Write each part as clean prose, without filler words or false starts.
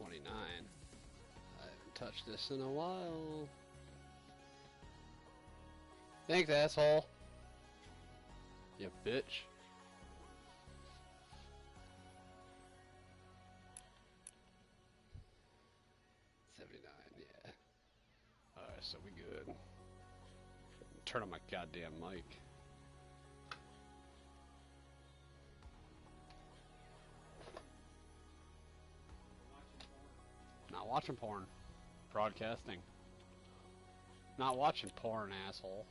29. I haven't touched this in a while. Thanks, asshole. You bitch. Yeah. Alright, so we good. Turn on my goddamn mic. Not watching porn. Broadcasting. Not watching porn, asshole.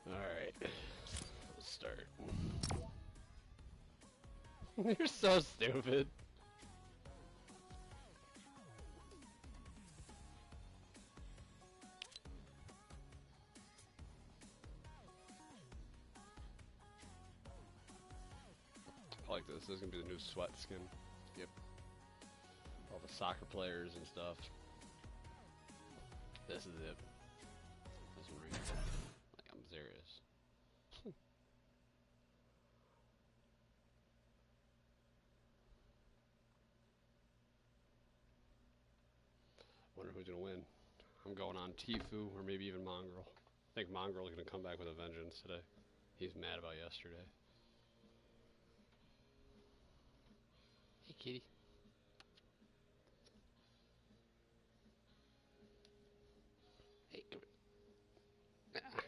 Alright. Let's start. You're so stupid. I like this. This is gonna be the new sweat skin. Yep. All the soccer players and stuff. This is it. This one right here. Like, I'm serious. Wonder who's gonna win. I'm going on Tfue or maybe even Mongrel. I think Mongrel's gonna come back with a vengeance today. He's mad about yesterday. Hey, kitty. Hey, come here. Ah.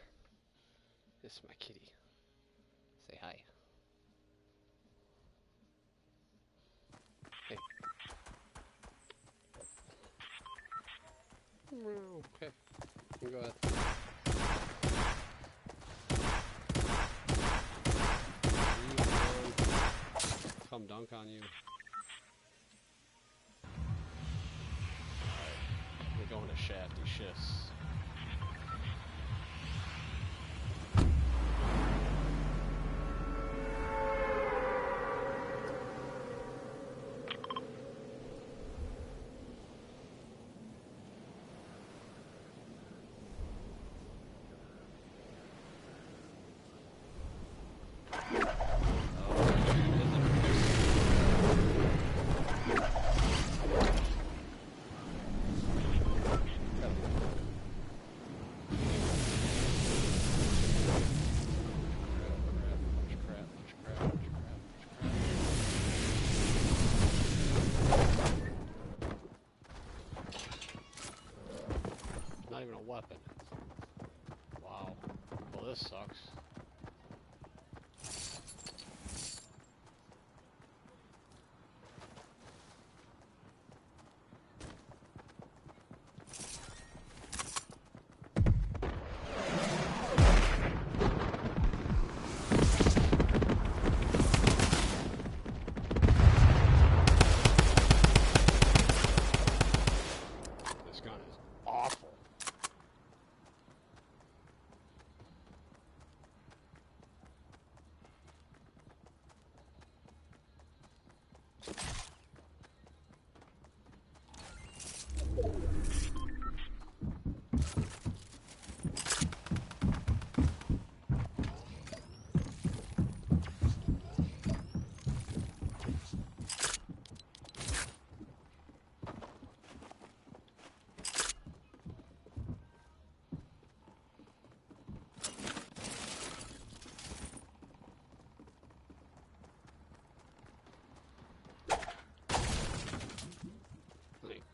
This is my kitty. Say hi. Hey. Okay. You go ahead. Come dunk on you. Alright. We're going to shafty shifts. Not even a weapon. Wow. Well, this sucks. This gun is awful.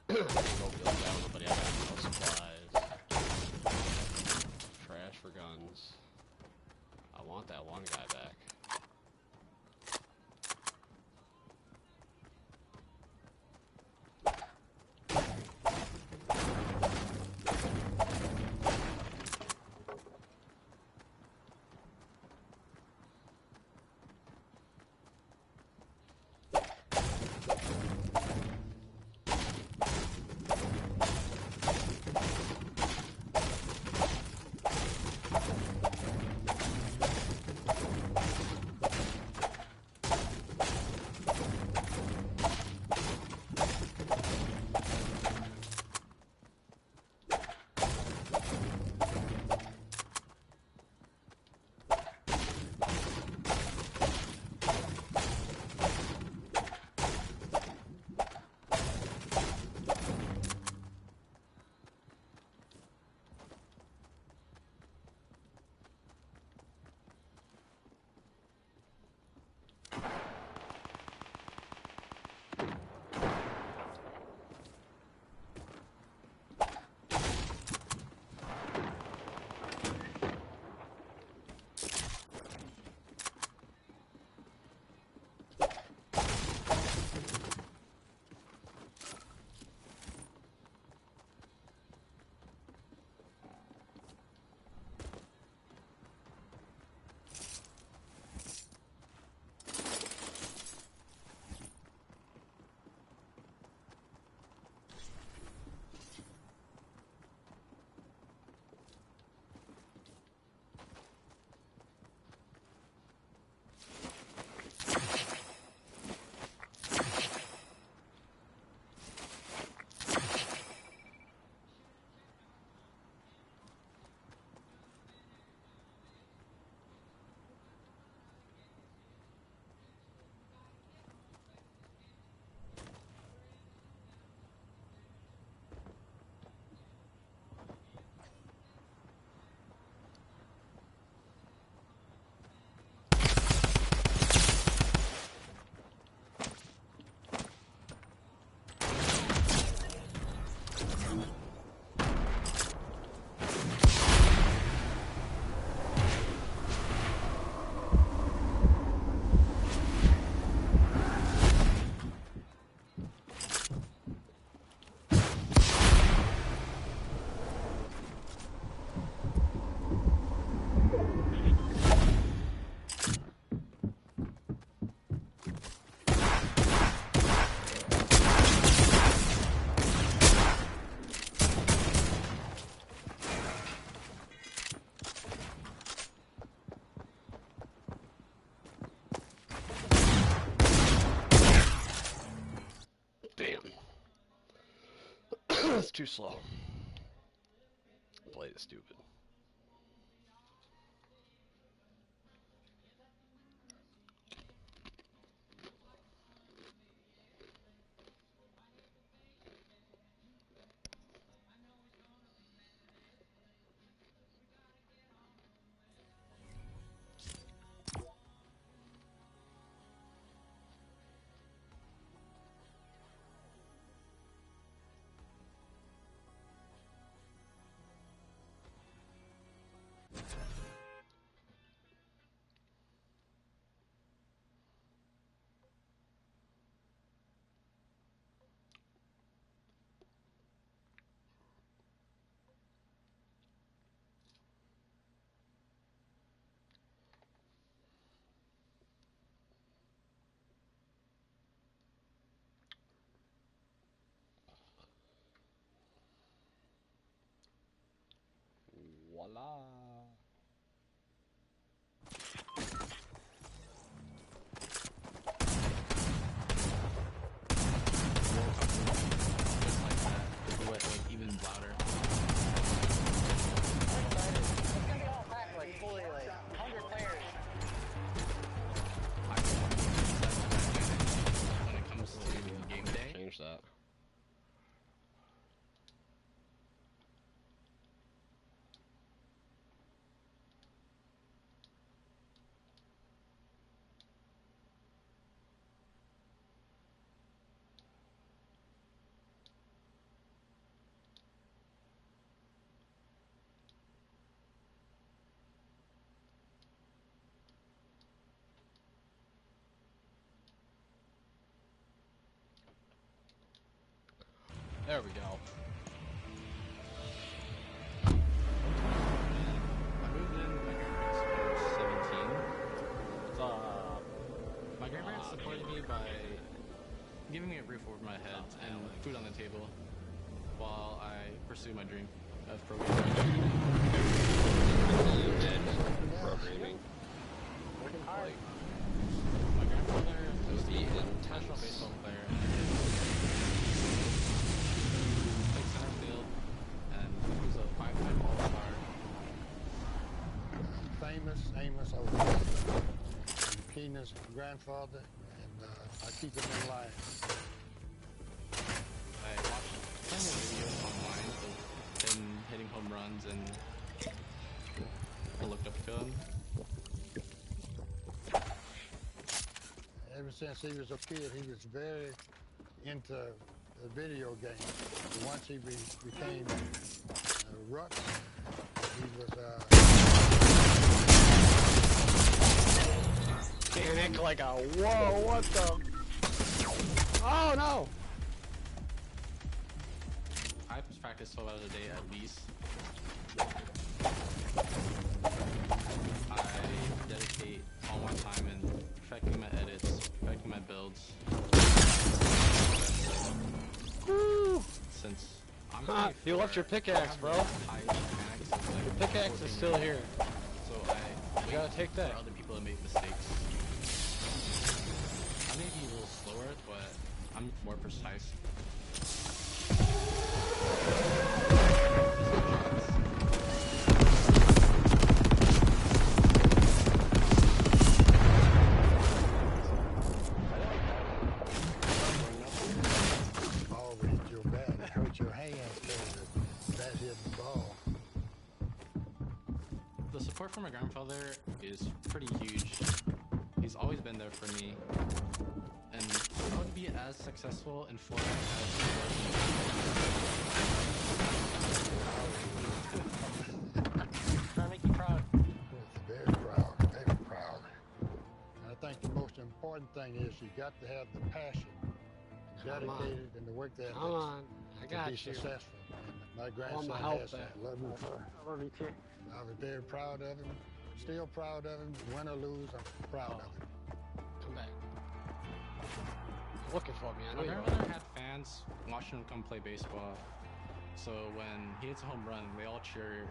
Nobody has no supplies. Trash for guns. I want that one guy back. too slow. Played it stupid. Voila. Even louder. It's gonna be all packed, like fully, like 100 players. I when it comes to game day. Change that. There we go. I moved in with my grandparents when I was 17. My grandparents supported me by giving me a roof over my head and food on the table while I pursue my dream of programming. Programming. Working hard. My grandfather was the professional baseball player. Played center field, and he was a 5-time All-Star. Famous Amos Oakley, Keena's grandfather, and I keep him in line. I watched plenty of videos online of him hitting home runs, and I looked up to him. Ever since he was a kid, he was very into the video games. Once he became Ruck, he was Panic like a whoa, what the? Oh no! I practice 12 hours a day at least. I dedicate all my time in perfecting my edits, perfecting my builds. Woo! Since I'm Huh, you left your pickaxe, bro. Your Your pickaxe is still here. So I You gotta take that. for other people to make mistakes. I may be a little slower, but I'm more precise. always your bat. It hurt your hands because that hit the ball. The support from my grandfather is pretty huge. He's always been there for me. And I would be as successful in Fortnite as he was. Trying to make you proud. It's very proud, very proud. And I think the most important thing is you got to have the passion, dedicated, and the work ethic Come on, I to got be you. successful. And my grandson my help has that. back. Love him for it. I love you too. I was very proud of him. Still proud of him. Win or lose, I'm proud of him. Come back. Looking for me, I know My you're grandfather had fans watching him come play baseball. So when he hits a home run, they all cheer.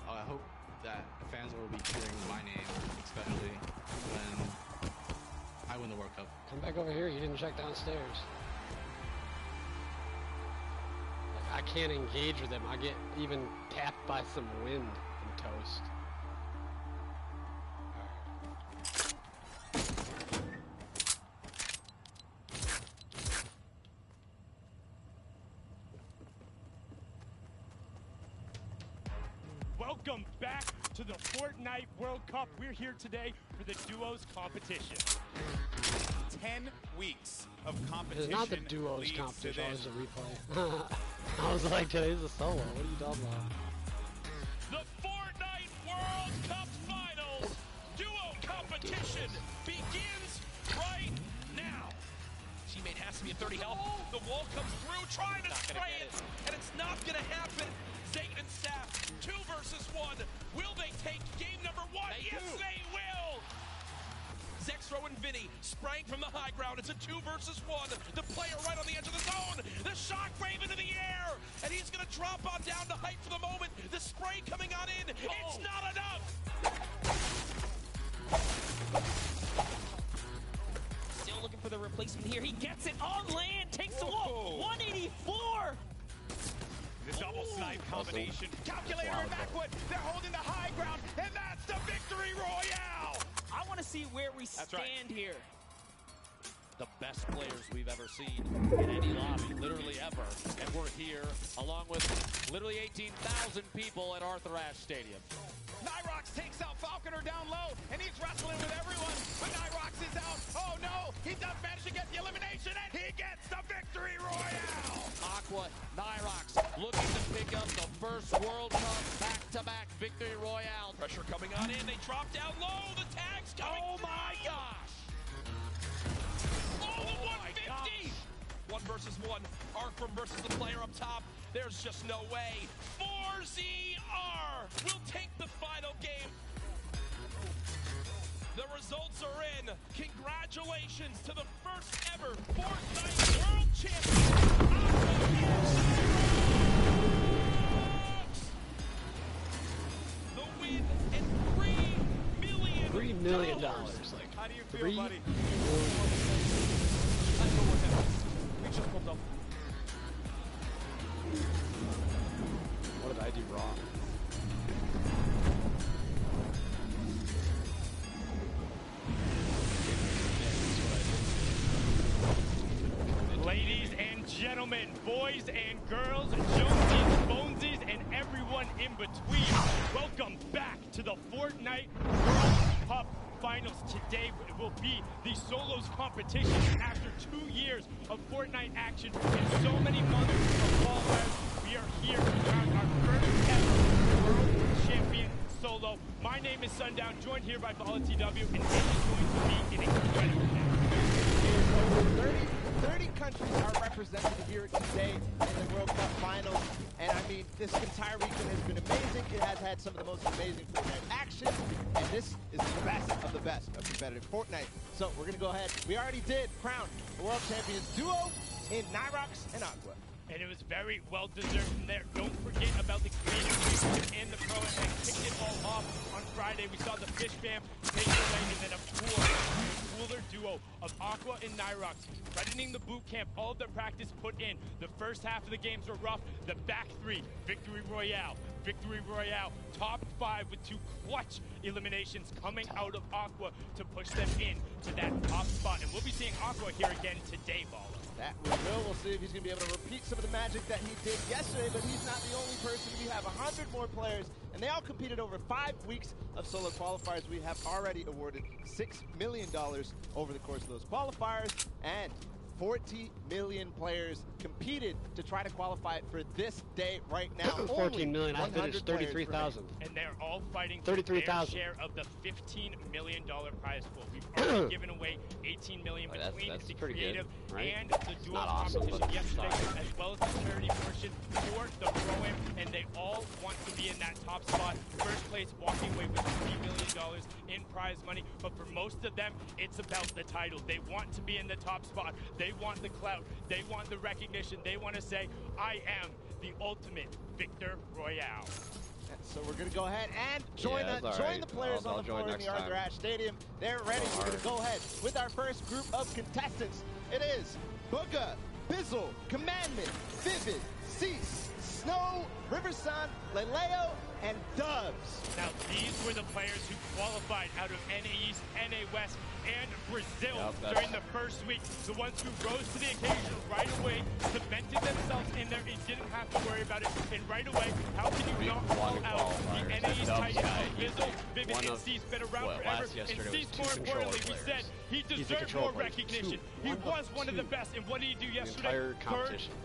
I hope that fans will be cheering my name, especially when I win the World Cup. Come back over here, you didn't check downstairs. can't engage with him. I get even tapped by some wind and toast. Welcome back to the Fortnite World Cup. We're here today for the duos competition. 10 weeks of competition. It's not the duos competition, it's a replay. I was like, today's a solo. What are you talking about? The Fortnite World Cup Finals duo competition begins right now. Teammate has to be at 30 health. The wall comes through, trying to spray it, and it's not going to happen. Zayt and Staff, 2 versus 1. Will they take game number 1? Yes, they will. Zexro and Vinny spraying from the high ground. It's a 2 versus 1. The player right on the edge of the zone. The shockwave into the air, and he's going to drop on down to height for the moment. The spray coming on in. It's not enough. Still looking for the replacement here. He gets it on land, takes the wall. 184. The double snipe combination. Calculator and backwood. They're holding the high ground, and that's the victory royale. I want to see where we stand here. The best players we've ever seen in any lobby, literally ever. And we're here along with literally 18,000 people at Arthur Ashe Stadium. Nyrox takes out Falconer down low, and he's wrestling with everyone. But Nyrox is out. Oh no, he does manage to get the elimination, and he gets the victory royale. Aqua, Nyrox looking to pick up the first World Cup back-to-back victory royale. Pressure coming on in. They drop down low. The tag's coming. Oh my gosh. Oh, the 150. 1 versus 1. Arkham versus the player up top. There's just no way. 4ZR will take the final game. The results are in. Congratulations to the first ever Fortnite World Champion. The win and $3 million. $3 million. Like, How do you feel, 3 buddy? What did I do wrong? Ladies and gentlemen, boys and girls, Jonesies, Bonesies, and everyone in between, welcome back to the Fortnite World Cup Finals. Today will be the solos competition after 2 years of Fortnite action and so many months of qualifiers. We are here to crown our first ever World Champion solo. My name is Sundown, joined here by VolatiW, and it is going to be an incredible day. Over 30 countries are represented here today in the World Cup Finals, and I mean, this entire weekend has been amazing. It has had some of the most amazing Fortnite action, and this is the best of competitive Fortnite. So we're gonna go ahead. We already did crown the World Champions duo in Nyrox and Aqua. And it was very well deserved from there. Don't forget about the creative team and the pro and kicked it all off on Friday. We saw the Fish Fam take it away, and then of course, the cooler duo of Aqua and Nyrox threatening the boot camp. All of their practice put in. The first half of the games were rough. The back 3, victory royale. Victory royale, top 5 with 2 clutch eliminations coming out of Aqua to push them in to that top spot. And we'll be seeing Aqua here again today, Baller. That we will. We'll see if he's going to be able to repeat some of the magic that he did yesterday, but he's not the only person. We have 100 more players, and they all competed over 5 weeks of solo qualifiers. We have already awarded $6 million over the course of those qualifiers, and 40 million players competed to try to qualify it for this day right now. 14 million. I finished 33,000. And they're all fighting for their share of the $15 million prize pool. We've already given away $18 million between that's the pretty creative good, right? and the duo competition yesterday, as well as the charity portion for the pro-am, and they all want to be in that top spot. First place, walking away with $3 million in prize money. But for most of them, it's about the title. They want to be in the top spot. They want the clout. They want the recognition. They want to say, I am the ultimate Victor Royale. So we're going to go ahead and join the players on the floor in the Arthur Ashe Stadium. They're ready. We're going to go ahead with our first group of contestants. It is Booga, Bizzle, Commandment, Vivid, Cease, Snow, Riversun, Leleo, and Dubs. Now, these were the players who qualified out of NA East, NA West, and Brazil during the first week. The ones who rose to the occasion right away, cemented themselves in there, and didn't have to worry about it. And right away, how can you not call out the NA East Titans of Bizzle, Vivid, and Cease, been around forever? And Cease, more importantly, we said he deserved more recognition. He was one of the best. And what did he do yesterday? Third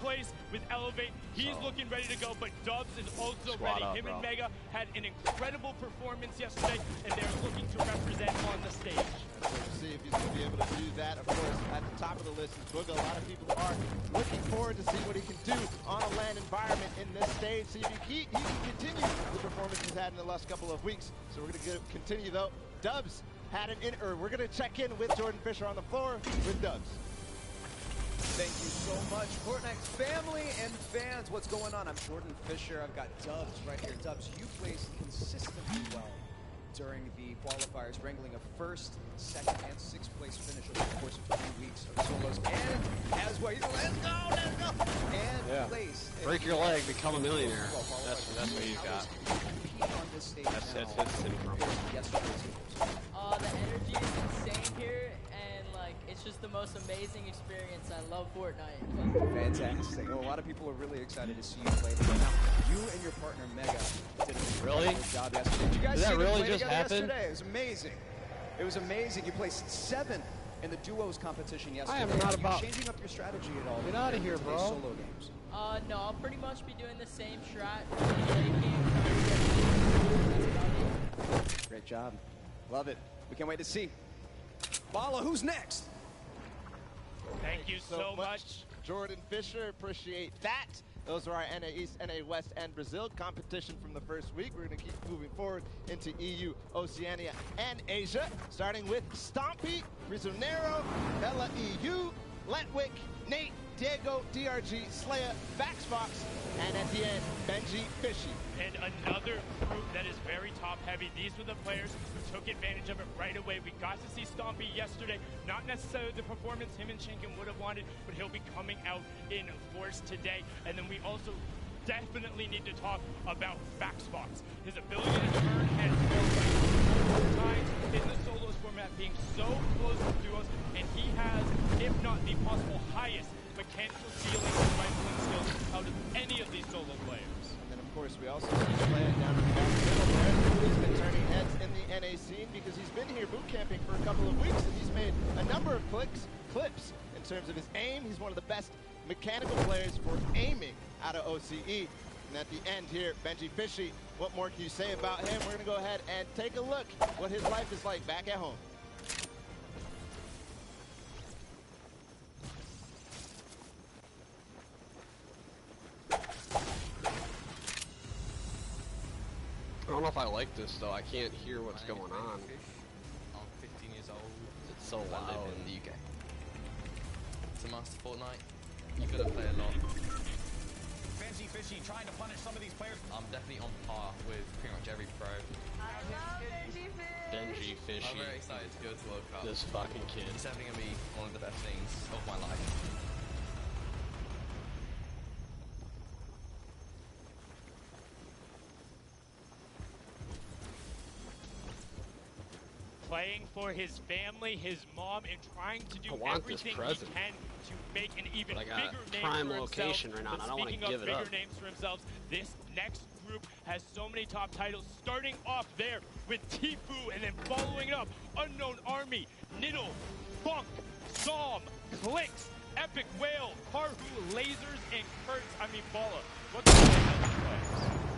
place with Elevate. He's looking ready to go, but Dubs is also ready. Him and Mega had an incredible performance yesterday, and they're looking to represent on the stage. So we'll see if he's going to be able to do that. Of course, at the top of the list is Booga. A lot of people are looking forward to see what he can do on a LAN environment in this stage. See if he can continue the performance he's had in the last couple of weeks. So we're going to continue, though. Dubs had we're going to check in with Jordan Fisher on the floor with Dubs. Thank you so much, Fortnite's family and fans. What's going on? I'm Jordan Fisher. I've got Dubs right here. Dubs, you placed consistently well during the qualifiers, wrangling a first, second, and sixth place finish over the course of 3 weeks of solos. And as well, let's go! And place. Break your leg, become a millionaire. That's what he's got. On this stage that's his syndrome. The energy is insane here, and like it's just the most amazing experience. I love Fortnite. Fantastic. Well, a lot of people are really excited to see you play together. Now, you and your partner Mega did an incredible job yesterday. Did you guys see them play together yesterday? It was amazing. It was amazing. You placed 7th in the duos competition yesterday. I am not about changing up your strategy at all. Get out of here, bro. Solo games. No, I'll pretty much be doing the same strat. Great job. Love it. We can't wait to see. Bala, who's next? Thank you so much, Jordan Fisher. Appreciate that. Those are our NA East, NA West, and Brazil competition from the first week. We're going to keep moving forward into EU, Oceania, and Asia, starting with Stompy, Prisionero, Bella EU, Letwick, Nate, Diego, DRG, Slaya, Vaxfox, and at the end, Benji Fishy. And another group that is very top-heavy. These were the players who took advantage of it right away. We got to see Stompy yesterday. Not necessarily the performance him and Shinken would have wanted, but he'll be coming out in force today. And then we also definitely need to talk about Vaxfox. His ability to turn and throw times in the solos format, being so close to duos, and he has, if not the possible highest mechanical ceiling and rifling skills out of any of these solo players. And then, of course, we also see Slaya down in the middle there. He's been turning heads in the NA scene because he's been here boot camping for a couple of weeks, and he's made a number of clips in terms of his aim. He's one of the best mechanical players for aiming out of OCE. And at the end here, Benji Fishy, what more can you say about him? We're going to go ahead and take a look what his life is like back at home. I don't know if I like this though. I can't hear what's going on. I'm 15 years old. It's so I live loud. in the UK. To master Fortnite, you gotta play a lot. Benji Fishy trying to punish some of these players. I'm definitely on par with pretty much every pro. I love Benji Fish. Benji Fishy. I'm very excited to go to World Cup. This fucking kid. It's definitely gonna be one of the best things of my life. Playing for his family, his mom, and trying to do everything he can to make an even bigger name prime for location himself. right now. I don't want to give it bigger up. names for themselves. This next group has so many top titles, starting off there with Tfue, and then following it up, Unknown Army, Niddle, Funk, Psalm, Clicks, Epic Whale, Karhu, Lasers, and Kurtz. I mean, Bala. What's the name of these players?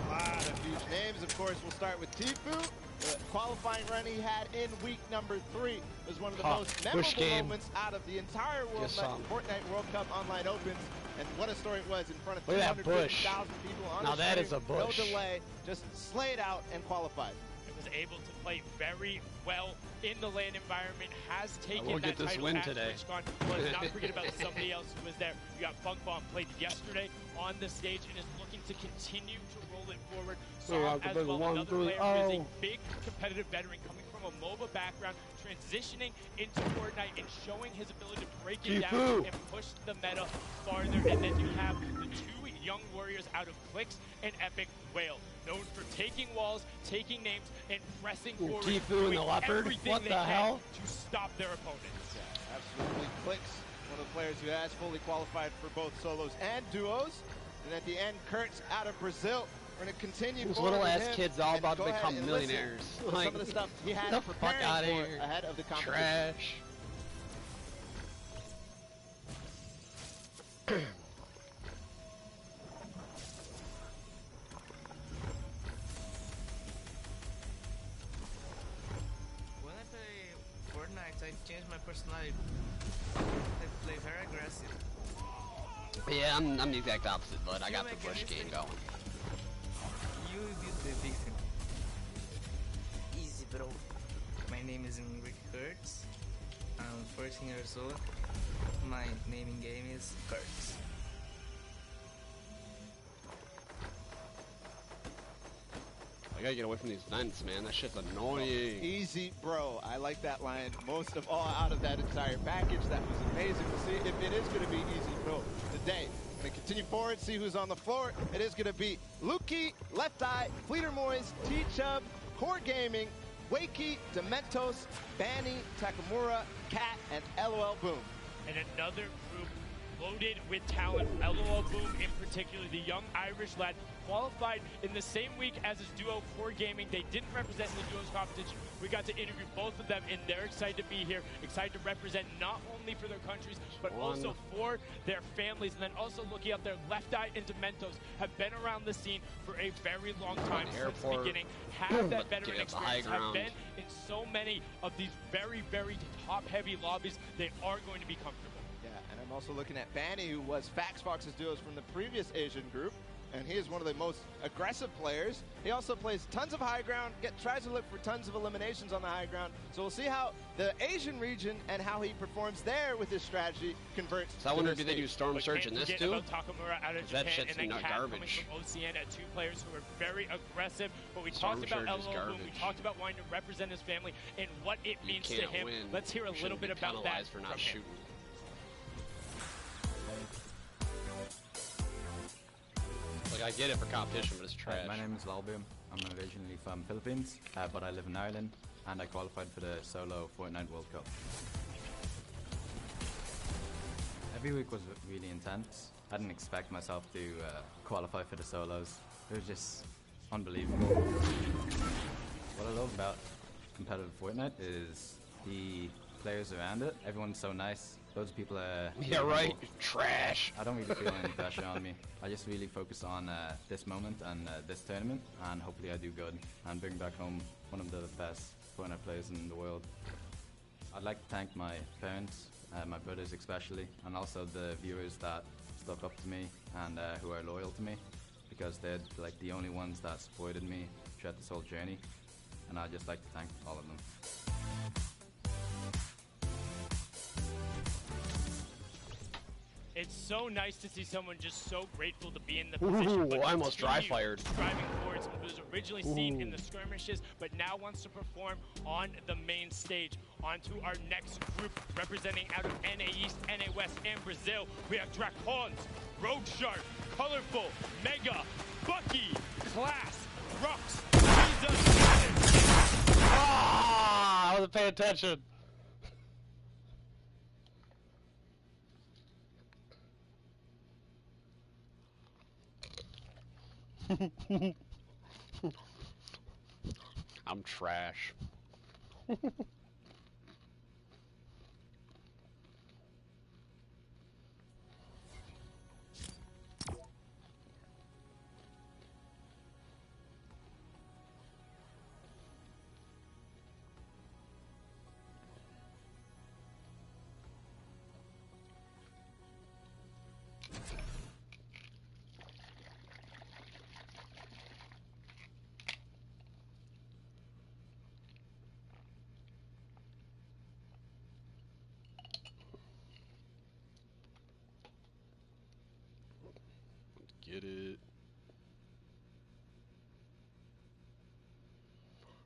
A lot of huge names. Of course, we'll start with Tfue. The qualifying run he had in week number 3 was one of the most memorable moments out of the entire Fortnite World Cup Online Opens. And what a story it was in front of 250,000 people on now the that stream. is a bush. No delay, just slayed out and qualified. It was able to play very well in the LAN environment, has taken we'll that get this title win at today. TwitchCon. Let's not forget about somebody else who was there. We got Funk Bomb, played yesterday on the stage and is looking to continue to roll it forward. Psalm as well, another player who is a big competitive veteran coming from a MOBA background, transitioning into Fortnite and showing his ability to break it down and push the meta farther. And then you have the two young warriors out of Clicks and Epic Whale. Known for taking walls, taking names, and pressing forward Tfue and the Leopard? everything What they the can hell? to stop their opponents. Yeah, absolutely. Clicks, one of the players who has fully qualified for both solos and duos. And at the end, Kurtz out of Brazil. We're going to continue Those forward little with ass him kids all and about to go ahead become and millionaires. listen to some of the stuff he had Get the fuck preparing outta for here. ahead of the competition. Trash. When I play Fortnite, I change my personality. I play very aggressive. Yeah, I'm the exact opposite, but I got the push game going. You did the victim. Easy, bro. My name is Enrique Kurtz. I'm 14 years old. My name in game is Kurtz. I gotta get away from these vents, man. That shit's annoying. Easy, bro. I like that line most of all out of that entire package. That was amazing to see if it is going to be easy, bro, today. Going to continue forward, see who's on the floor. It is going to be Luki, Left Eye, Fleeter Moyes, T-Chub, Core Gaming, Wakey, Dementos, Banny, Takamura, Cat, and LOL Boom. And another group loaded with talent. LOL Boom in particular, the young Irish lad, qualified in the same week as his duo Core Gaming. They didn't represent in the duos competition. We got to interview both of them, and they're excited to be here, excited to represent not only for their countries, but also for their families. And then also looking out there, Left Eye and Dementos have been around the scene for a very long time since the beginning, have that veteran experience, have been in so many of these very, very top-heavy lobbies. They are going to be comfortable. Yeah, and I'm also looking at Banny, who was FaxFox's duos from the previous Asian group. And he is one of the most aggressive players. He also plays tons of high ground, tries to look for tons of eliminations on the high ground. So we'll see how the Asian region and how he performs there with his strategy converts. So I wonder if they do Storm Surge in this too? About Takamura out of that Japan, shit's and then Cat garbage. coming from OCN at two players who are very aggressive. But we Storm talked about Surge is LOL Boom, we garbage. talked about wanting to represent his family and what it You means to can't him. win. Let's hear a You little shouldn't bit be about that penalized for not from him. shooting. Like, I get it for competition, but it's trash. My name is Lalboom. I'm originally from Philippines, but I live in Ireland, and I qualified for the solo Fortnite World Cup. Every week was really intense. I didn't expect myself to qualify for the solos. It was just unbelievable. What I love about competitive Fortnite is the players around it. Everyone's so nice. Loads of people are... Yeah, right. Trash. I don't really feel any pressure on me. I just really focus on this moment and this tournament, and hopefully I do good and bring back home one of the best Fortnite players in the world. I'd like to thank my parents, my brothers especially, and also the viewers that stuck up to me and who are loyal to me, because they're like the only ones that supported me throughout this whole journey, and I'd just like to thank all of them. It's so nice to see someone just so grateful to be in the position. Ooh, but I almost dry continue fired. Driving forward, someone who was originally seen in the skirmishes, but now wants to perform on the main stage. On to our next group, representing out of NA East, NA West, and Brazil. We have Dracons, Road Shark, Colorful, Mega, Bucky, Class, Rux, Jesus. Ah, I wasn't paying attention. I'm trash. Get it.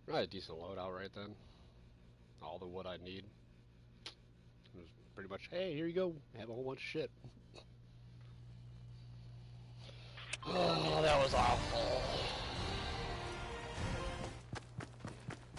Right, a decent loadout right then. All the wood I need. It was pretty much, hey, here you go. Have a whole bunch of shit. Oh, that was awful.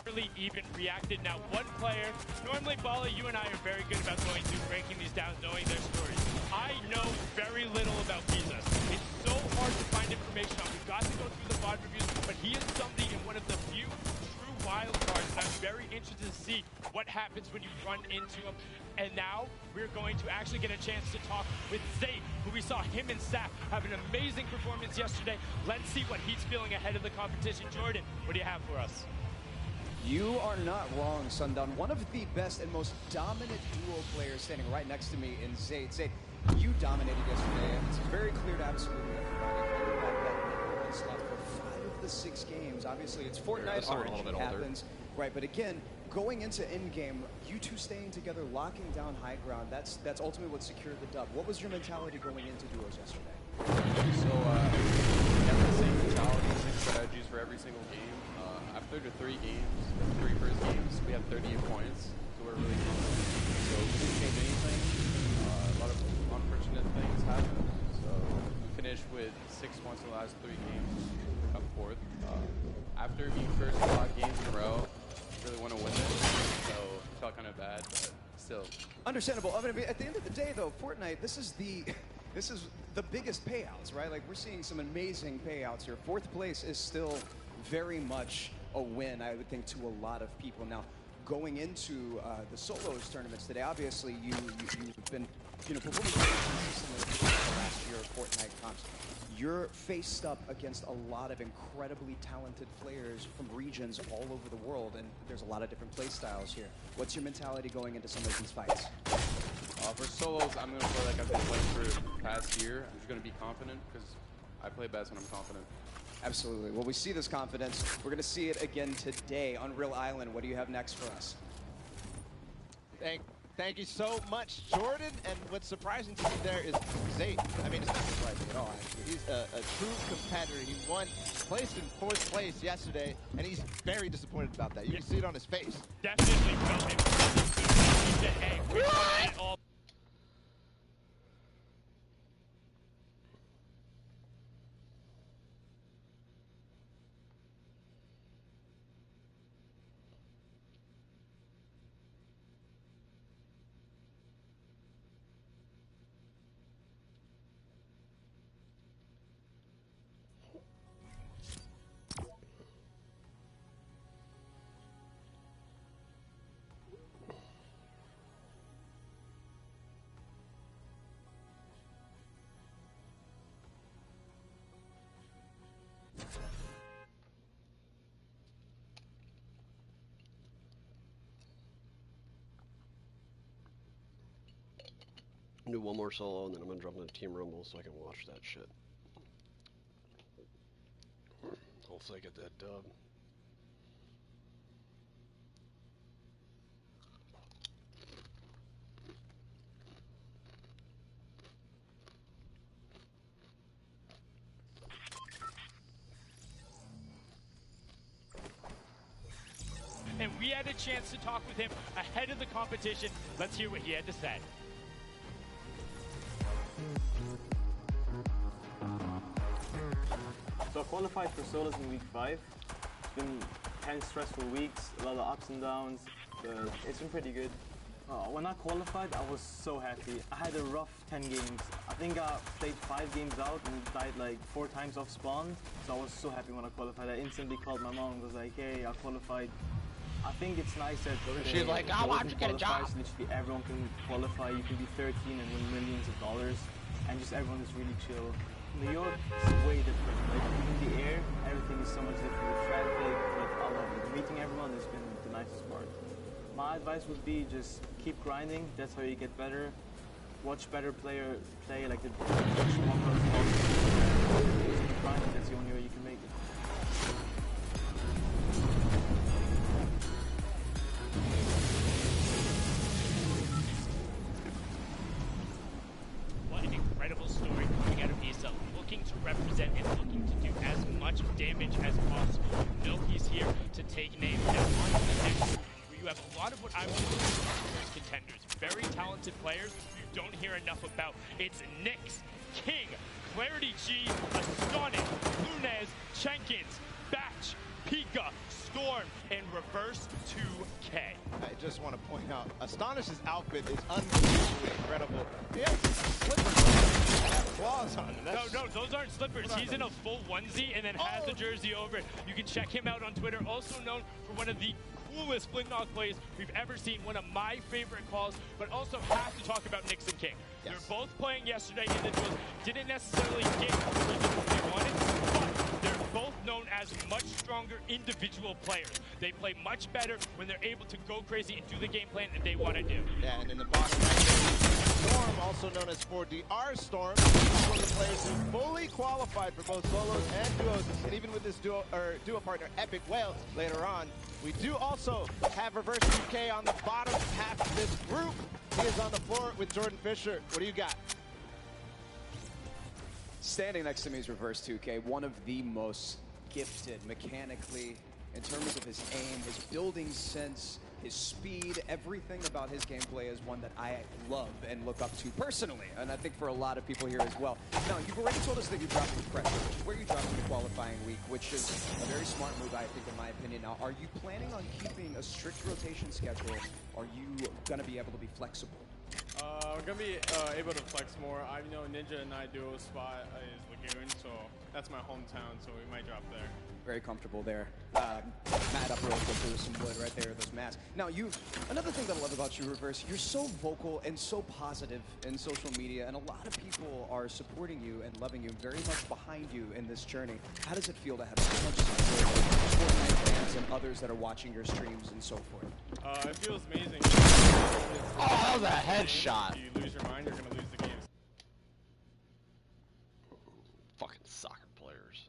Really even reacted. Now, one player, normally, Bala, you and I are very good about going through, breaking these down, knowing their stories. I know very little about visas. It's so hard to find information on. We've got to go through the VOD reviews, but he is somebody in one of the few true wild cards, and I'm very interested to see what happens when you run into him. And now, we're going to actually get a chance to talk with Zate, who we saw him and Saf have an amazing performance yesterday. Let's see what he's feeling ahead of the competition. Jordan, what do you have for us? You are not wrong, Sundown. One of the best and most dominant duo players standing right next to me in Zate. Zate, you dominated yesterday. It's very clear to absolutely everybody that you slot for 5 of the 6 games. Obviously, it's Fortnite, RNG happens. Right, but again, going into in-game, you two staying together, locking down high ground, that's ultimately what secured the dub. What was your mentality going into duos yesterday? So, we have the same mentality, same strategies for every single game. After the 3 first games, we had 38 points, so we're really confident. So we didn't change anything. A lot of unfortunate things happened. So we finished with 6 points in the last 3 games, up 4th. After being first in 5 games in a row, we really want to win it. So it felt kind of bad, but still. Understandable. I mean, at the end of the day, though, Fortnite, this is the biggest payouts, right? Like, we're seeing some amazing payouts here. 4th place is still very much a win, I would think, to a lot of people. Now, going into the solos tournaments today, obviously you've been performing very consistently the last year of Fortnite comps. You're faced up against a lot of incredibly talented players from regions all over the world, and there's a lot of different play styles here. What's your mentality going into some of these fights? For solos, I'm going to play like I've been playing for the past year. I'm just going to be confident because I play best when I'm confident. Absolutely. Well, we see this confidence. We're going to see it again today on Real Island. What do you have next for us? Thank you so much, Jordan. And what's surprising to me there is Zate. I mean, it's not surprising at all, actually. He's a true competitor. He placed in 4th place yesterday, and he's very disappointed about that. You can see it on his face. Definitely felt it. He said, hey, we're coming in all. Do one more solo, and then I'm gonna jump into Team Rumble so I can watch that shit. Hopefully I get that dub. And we had a chance to talk with him ahead of the competition. Let's hear what he had to say. So I qualified for solos in week 5. It's been 10 stressful weeks, a lot of ups and downs, but it's been pretty good. When I qualified, I was so happy. I had a rough 10 games. I think I played 5 games out and died like 4 times off spawn. So I was so happy when I qualified. I instantly called my mom and was like, hey, I qualified. I think it's nice that she's like, I want to get a job. Literally everyone can qualify. You can be 13 and win millions of dollars. And just everyone is really chill. New York is way different. Like in the air, everything is so much different with traffic, but I love it. Meeting everyone has been the nicest part. My advice would be just keep grinding. That's how you get better. Watch better player play, like the grinding. That's the only way you can make it. What an incredible story coming out of Issa, looking to represent and looking to do as much damage as possible. You know he's here to take names. Now on to the next. You have a lot of what I would consider first contenders. Very talented players you don't hear enough about. It's Nyx, King, Clarity G, Astonish, Lunez, Jenkins, Batch, Pika, Storm, and Reverse 2K. I just want to point out, Astonish's outfit is unbelievably incredible. He has slippers that have claws on them. No, those aren't slippers. He's in a full onesie and then has the jersey over it. You can check him out on Twitter. Also known for one of the coolest Flintlock plays we've ever seen. One of my favorite calls, but also have to talk about Nyx and King. Yes. They're both playing yesterday in the duels. Didn't necessarily get the results they wanted, but they're both known as much stronger individual players. They play much better when they're able to go crazy and do the game plan that they want to do. Yeah, and in the bottom right there, Storm, also known as 4DR Storm, is one of the players who fully qualified for both solos and duos, and even with this duo partner, Epic Whale, later on. We do also have Reverse 2K on the bottom half of this group. He is on the floor with Jordan Fisher. What do you got? Standing next to me is Reverse 2K, one of the most gifted mechanically in terms of his aim, his building sense, his speed. Everything about his gameplay is one that I love and look up to personally, and I think for a lot of people here as well. Now, you've already told us that you're dropping pressure, which is where you dropped in the qualifying week, which is a very smart move, I think, in my opinion. Now, are you planning on keeping a strict rotation schedule? Are you going to be able to be flexible? We're going to be able to flex more. I know Ninja and I duo spot is Lagoon, so that's my hometown, so we might drop there. Very comfortable there. Matt up real quick, there was some wood right there, those masks. Now, another thing that I love about you, Reverse, you're so vocal and so positive in social media, and a lot of people are supporting you and loving you, very much behind you in this journey. How does it feel to have so much support from Fortnite fans and others that are watching your streams and so forth? It feels amazing. Oh, the headshot! If you lose your mind, you're going to lose the game. Fucking soccer players.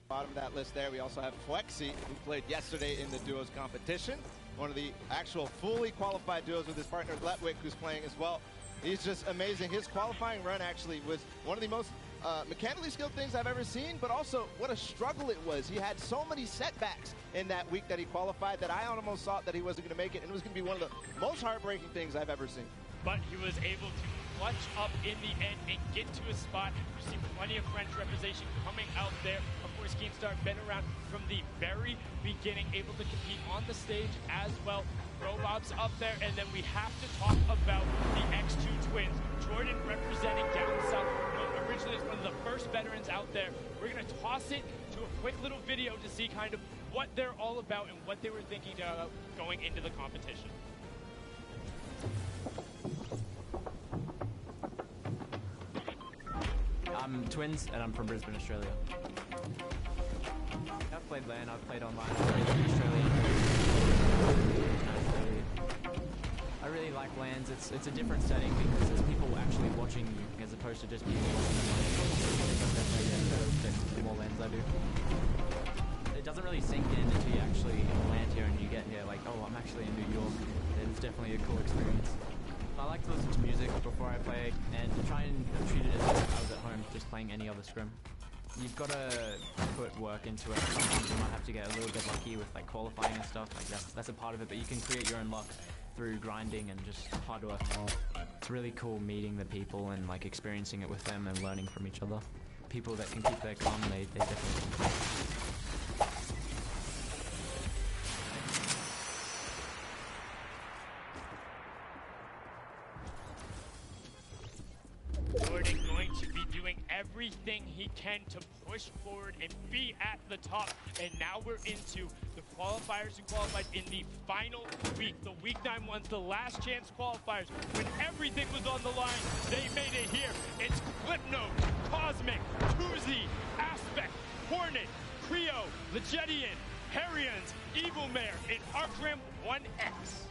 Bottom of that list there, we also have Flexi, who played yesterday in the duos competition. One of the actual fully qualified duos with his partner Letwick, who's playing as well. He's just amazing. His qualifying run actually was one of the most mechanically skilled things I've ever seen, but also what a struggle it was. He had so many setbacks in that week that he qualified that I almost thought that he wasn't going to make it, and it was going to be one of the most heartbreaking things I've ever seen. But he was able to clutch up in the end and get to a spot. You see plenty of French representation coming out there. Of course, Keemstar been around from the very beginning, able to compete on the stage as well. Robob's up there, and then we have to talk about the X2 twins. Jordan representing down south, known originally as one of the first veterans out there. We're going to toss it to a quick little video to see kind of what they're all about and what they were thinking going into the competition. I'm twins, and I'm from Brisbane, Australia. I've played LAN, I've played online, I've played in Australia. I really like LANs. It's a different setting because there's people actually watching you as opposed to just people watching the more LANs I do. It doesn't really sink in until you actually land here and you get here like, oh, I'm actually in New York. It's definitely a cool experience. I like to listen to music before I play and to try and treat it as if I was at home just playing any other scrim. You've got to put work into it. Sometimes you might have to get a little bit lucky with like qualifying and stuff. Like that's a part of it, but you can create your own luck. through grinding and just hard work. It's really cool meeting the people and like experiencing it with them and learning from each other. People that can keep their calm, they definitely can. Jordan going to be doing everything he can to push forward and be at the top. And now we're into the qualifiers who qualified in the final week. The week 9 ones, the last chance qualifiers. When everything was on the line, they made it here. It's Clipnote, Cosmic, Tuzi, Aspect, Hornet, Creo, Legedian, Harrians, Evil Mare, and Arcram 1X.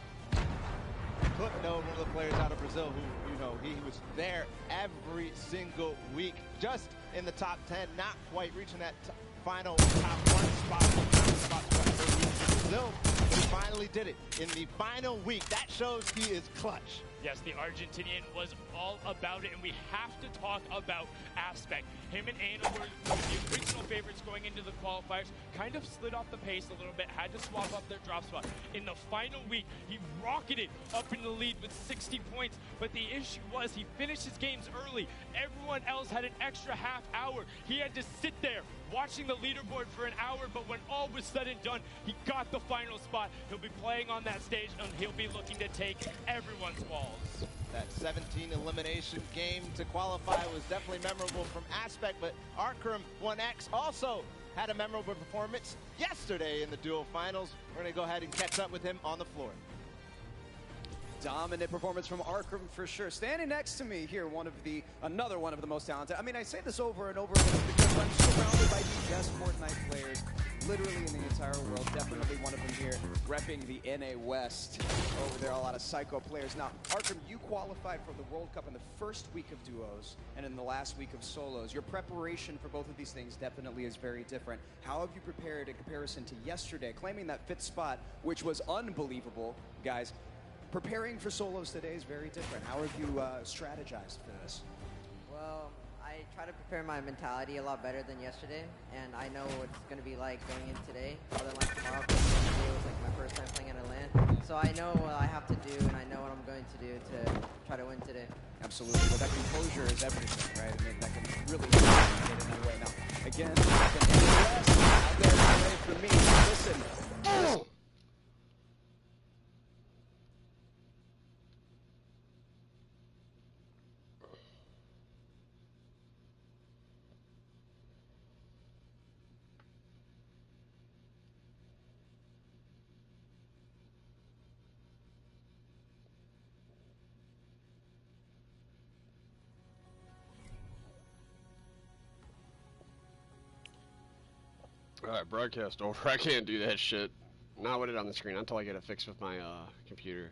Clipnote, one of the players out of Brazil who, you know, he was there every single week, just in the top 10, not quite reaching that final top 1 spot Brazil. He finally did it in the final week. That shows he is clutch. Yes, the Argentinian was all about it, and we have to talk about Aspect. Him and Anna were the original favorites going into the qualifiers, kind of slid off the pace a little bit, had to swap up their drop spot. In the final week, he rocketed up in the lead with 60 points, but the issue was he finished his games early. Everyone else had an extra half hour. He had to sit there watching the leaderboard for an hour, but when all was said and done, he got the final spot. He'll be playing on that stage, and he'll be looking to take everyone's walls. That 17 elimination game to qualify was definitely memorable from Aspect, but Arcram 1X also had a memorable performance yesterday in the duo finals. We're going to go ahead and catch up with him on the floor. Dominant performance from Arcram for sure. Standing next to me here, another one of the most talented. I mean, I say this over and over again because I'm surrounded by the best Fortnite players literally in the entire world. Definitely one of them here, repping the NA West. Over there, a lot of psycho players. Now, Arcram, you qualified for the World Cup in the first week of duos and in the last week of solos. Your preparation for both of these things definitely is very different. How have you prepared in comparison to yesterday, claiming that 5th spot, which was unbelievable, guys? Preparing for solos today is very different. How have you strategized for this? Well, I try to prepare my mentality a lot better than yesterday, and I know what it's going to be like going in today, other than like tomorrow, because yesterday was like my first time playing at a LAN. So I know what I have to do, and I know what I'm going to do to try to win today. Absolutely. Well, that composure is everything, right? I mean, that can really get in any way. Now, again, out there ready for me. Listen. Alright, broadcast over. I can't do that shit. Not with it on the screen until I get it fixed with my computer.